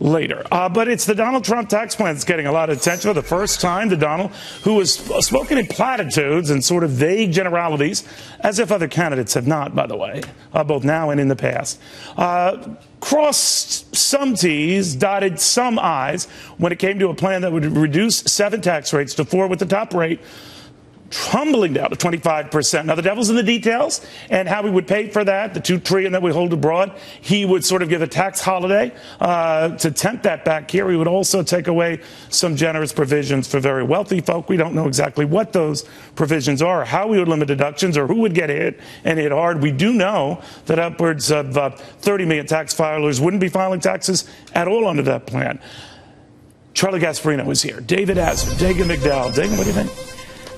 later. But it's the Donald Trump tax plan that's getting a lot of attention for the first time. The Donald, who has spoken in platitudes and sort of vague generalities, as if other candidates have not, by the way, both now and in the past. Crossed some T's, dotted some I's when it came to a plan that would reduce 7 tax rates to 4 with the top rate tumbling down to 25%. Now, the devil's in the details and how we would pay for that, the $2 trillion that we hold abroad. He would sort of give a tax holiday to tempt that back here. He would also take away some generous provisions for very wealthy folk. We don't know exactly what those provisions are, or how we would limit deductions, or who would get hit and hit hard. We do know that upwards of 30 million tax filers wouldn't be filing taxes at all under that plan. Charlie Gasparino is here. David Asman, Dagen, McDowell. Dagen, what do you think?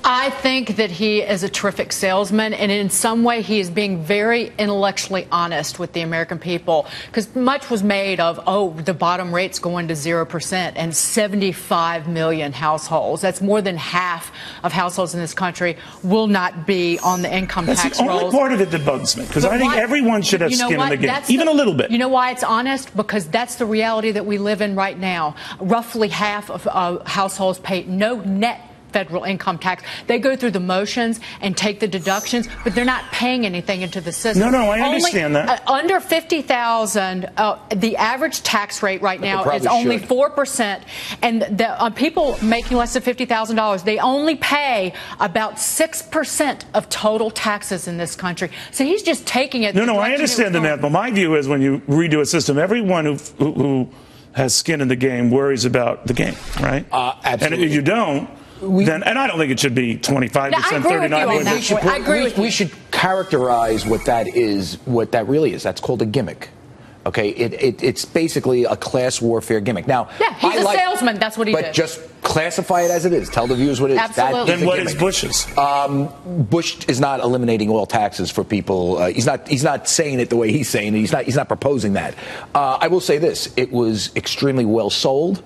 I think that he is a terrific salesman, and in some way he is being very intellectually honest with the American people, because much was made of, oh, the bottom rate's going to 0%, and 75 million households, that's more than half of households in this country, will not be on the income tax rolls. That's the only part of it that bugs me, because I think everyone should have skin in the game, even a little bit. You know why it's honest? Because that's the reality that we live in right now. Roughly half of households pay no net federal income tax. They go through the motions and take the deductions, but they're not paying anything into the system. No, I understand that. Under $50,000, the average tax rate right now is only 4%, and the people making less than $50,000, they only pay about 6% of total taxes in this country. So he's just taking it. No, I understand the math, but my view is when you redo a system, everyone who has skin in the game worries about the game, right? Absolutely. And if you don't, then, and I don't think it should be 25%, 39%. I agree with you. We should characterize what that is, what that really is. That's called a gimmick. Okay, it's basically a class warfare gimmick. Now, yeah, he's a salesman. That's what he did. But just classify it as it is. Tell the viewers what it is. Absolutely. Then what is Bush's? Bush is not eliminating all taxes for people. He's not saying it the way he's saying it. He's not proposing that. I will say this: it was extremely well sold.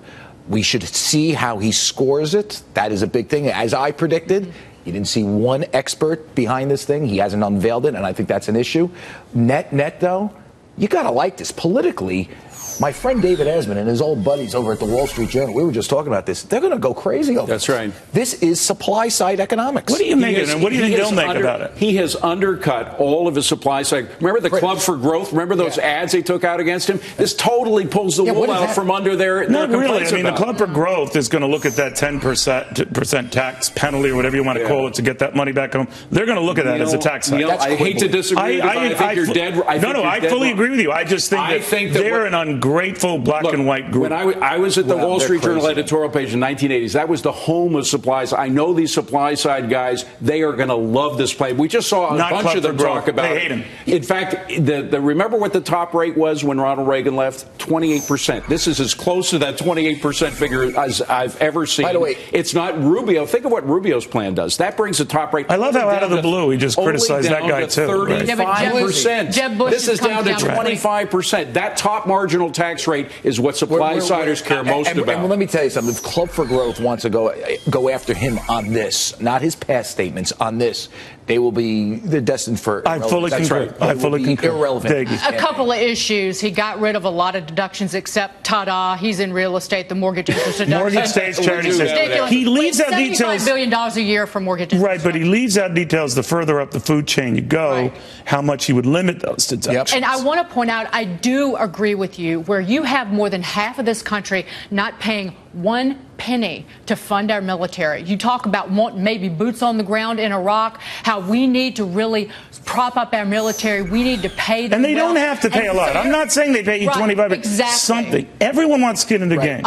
We should see how he scores it. That is a big thing. As I predicted, you didn't see one expert behind this thing. He hasn't unveiled it, and I think that's an issue. Net, though, you got to like this. Politically, my friend David Asman and his old buddies over at the Wall Street Journal, we were just talking about this, they're going to go crazy over this. That's right. This is supply-side economics. What do you make of it, and what do you think they'll make about it? He has undercut all of his supply side. Remember the Club for Growth? Remember those ads they took out against him? This totally pulls the wool out from under their Not really. I mean, about. the Club for Growth is going to look at that 10% tax penalty or whatever you want to call it to get that money back home. They're going to look at that as a tax hike. I hate to disagree. I think you're dead. I fully agree with you. I just think that they're an ungrateful black and white group. When I was at the Wall Street Journal editorial page in 1980s, that was the home of supplies. I know these supply side guys, they are going to love this play. We just saw a bunch of them talk about it. They hate him. In fact, remember what the top rate was when Ronald Reagan left? 28%. This is as close to that 28% figure as I've ever seen. By the way, it's not Rubio. Think of what Rubio's plan does. That brings the top rate. I love how out of the blue he just criticized that guy too. 35%. Jeb Bush this is down to 25%. That top marginal tax rate is what supply-siders care most about. And let me tell you something. If Club for Growth wants to go after him on this, not his past statements, on this, they're destined for I fully concur. Right. I fully concur. Irrelevant. A couple of issues. He got rid of a lot of deductions, except, ta-da, he's in real estate, the mortgage interest deduction. Mortgage states, charity states. He leaves out details. $75 billion a year for mortgage interest. Right, but he leaves out details the further up the food chain you go, how much he would limit those deductions. And I want to point out, I do agree with you, where you have more than half of this country not paying one penny to fund our military. You talk about maybe boots on the ground in Iraq, how we need to really prop up our military. We need to pay them. And they don't have to pay a lot. I'm not saying they pay you 25, but something. Everyone wants skin in the game.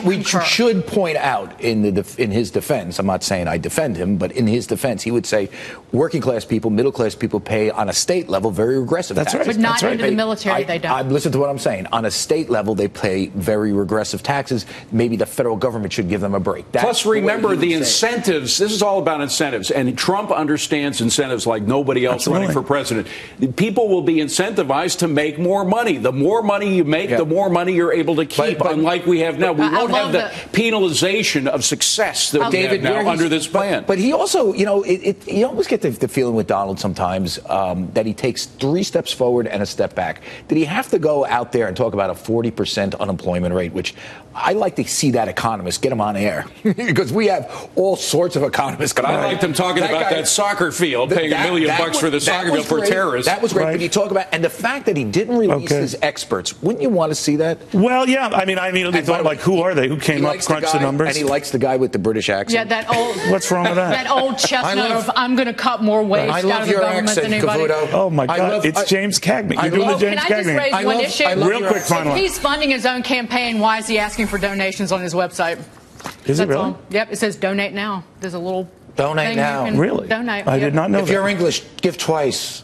We should point out in his defense, I'm not saying I defend him, but in his defense, he would say working class people, middle class people pay on a state level very regressive taxes. Right. But not into the military, they don't. Listen to what I'm saying. On a state level, they pay very regressive taxes. Maybe the federal government should give them a break. Plus, remember the incentives. This is all about incentives, and Trump understands incentives like nobody else else running for president. People will be incentivized to make more money. The more money you make, the more money you're able to keep, unlike we have now. We won't have the penalization of success that we have now under this plan. But he also, you always get the feeling with Donald sometimes that he takes 3 steps forward and a step back. Did he have to go out there and talk about a 40% unemployment rate, which I like to see that economist, get him on air, because we have all sorts of economists. But I liked him talking about that soccer field, paying $1 million for the soccer field for terrorists. That was great. But you talk about, and the fact that he didn't release his experts, wouldn't you want to see that? Well, yeah. I mean, I immediately thought, like, who are they? Who came up, crunched the numbers? And he likes the guy with the British accent. Yeah, that old. What's wrong with that? That old chestnut of I'm going to cut more waste out of the government than anybody. Cavuto. Oh my God! It's James Cagney. You're doing the James Cagney. Can I just raise one issue? Real quick, final one. If he's funding his own campaign, why is he asking for donations on his website? Is it really? Yep, it says donate now. There's a little donate now. Really? Donate. I did not know that. If you're English, give twice.